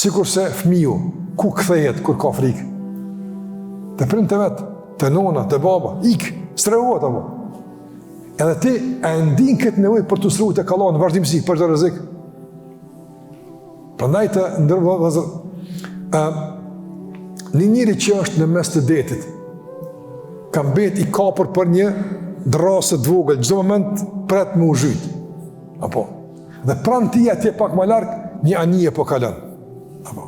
Sikur se fëmiu, ku kthehet kur ka frikë? Te prindë vet, te nona, te baba, strehohet apo. Edhe ti e ndin këtë nevojë për të shtruar tek Allahu në vazhdimsi për çdo rrezik. Prandaj të ndërvozë një njeri që është në mes të detit, ka mbet i kapur për një drasë të vogël, çdo moment pret me u zhyt. Apo. Dhe pranë ti atje pak më larg një anije po kalon. Apo.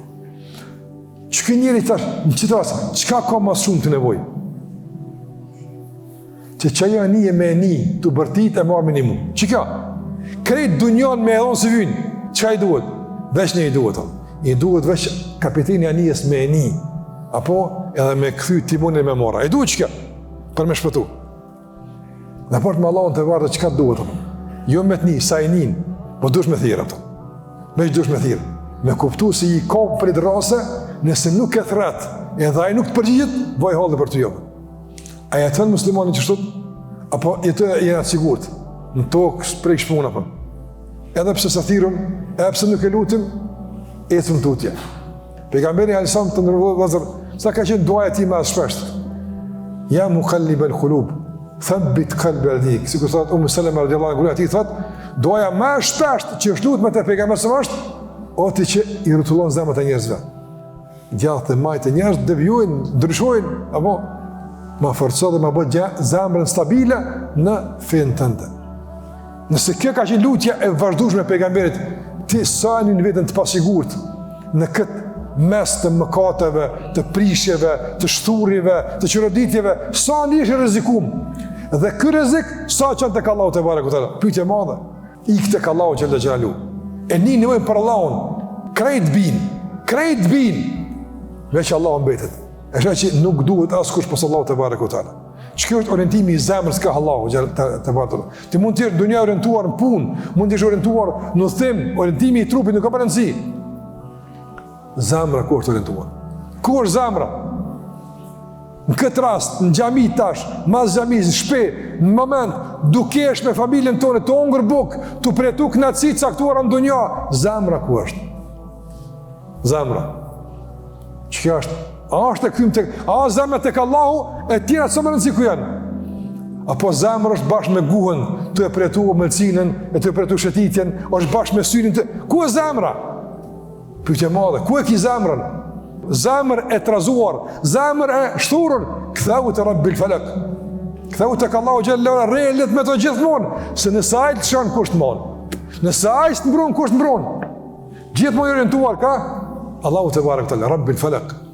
Çka njeri tash, në çfarë rast, çka ka më shumë të nevojë? Që çajo anije me ani, të bërtit e marrë minimum. Çka? Krejt dunjon me edhon së vynë, çka i duhet? Veç një i duhet. I duhet veç kapiteni anijes me ani, apo edhe me kthy timonin me mora. I duhet çka? Për me shpëtu. Dhe për të më Allahun të varë çka duhet. Jo me të një, sa i nin, po dush me thirë. Me që dush me thirë. Me kuptu se i kapë për i drase, nëse nuk e thret, edhe ai nuk të përgjigjet, vaj halë për të jopë. A jetën muslimani që shtut, apo jetë e jetë sigurt, në tokë prej shpuna për. Edhe pse sa thirëm, edhe pse nuk e lutim, etëm tutje. Pejgamberi Alisam të nërvëllë vëzër, sa ka qenë duaja ti me asë shpesht. Ja muqallib al-qulub, thabbit qalbi ardhik. Si kur thotë Salama radiallahu anha, gruaja ti thotë, duaja më shpesht që është lutë me te pejgamber së është, oti që i rrotullon zemrat e njerëzve. Gjallë të majtë e njerëz devijojnë, ndryshojnë, apo ma forco dhe ma bëjë zemrën stabile në fenë tënde. Nëse kjo ka qenë lutja e vazhdueshme e pejgamberit, ti sa një vetën të pasigurt në këtë mes të mëkateve, të prishjeve, të shturjeve, të qëroditjeve, sa një ishë rrezikum. Dhe ky rrezik sa qënë tek Allahu te barekutaala. Pyetje madhe. Ik tek Allahu xhalla xhelalu. E një nevojë për Allahun. Krejt bin. Veç Allahu mbetet. E shë që nuk duhet askush pas Allahu te barekutaala. Çka është orientimi i zemrës ka Allahu te barekutaala. Ti mund të jesh dunja orientuar në punë, mund të jesh orientuar në udhtim, orientimi i trupit nuk ka rëndësi. Zemra ku është orientuar? Ku është zemra? Në këtë rast, në xhami tash, mas xhamis, në shtëpi, në moment, dukesh me familjen tonë, të ongër buk, të pretu knatësi caktuara në dunja, zemra ku është? Zemra. Çka është? A është e kthym tek, a zemra tek Allahu, e tjera sa më rëndësi ku janë? Apo zemra është bashkë me guhën, të e pretu mëlsinën, e të e pretu shëtitjen, është bashkë me syrin të... Ku e zemra? Pyetje madhe, ku e ki zemrën? Zemër e trazuar, zemër e shturur, ktheu te Rabbil Falak. Ktheu tek Allahu xhallahu ala rrelet me të gjithmonë, se nëse ai të shon kush të mon. Nëse ai të mbron kush të mbron. Gjithmonë orientuar ka Allahu te barekuta Rabbil Falak.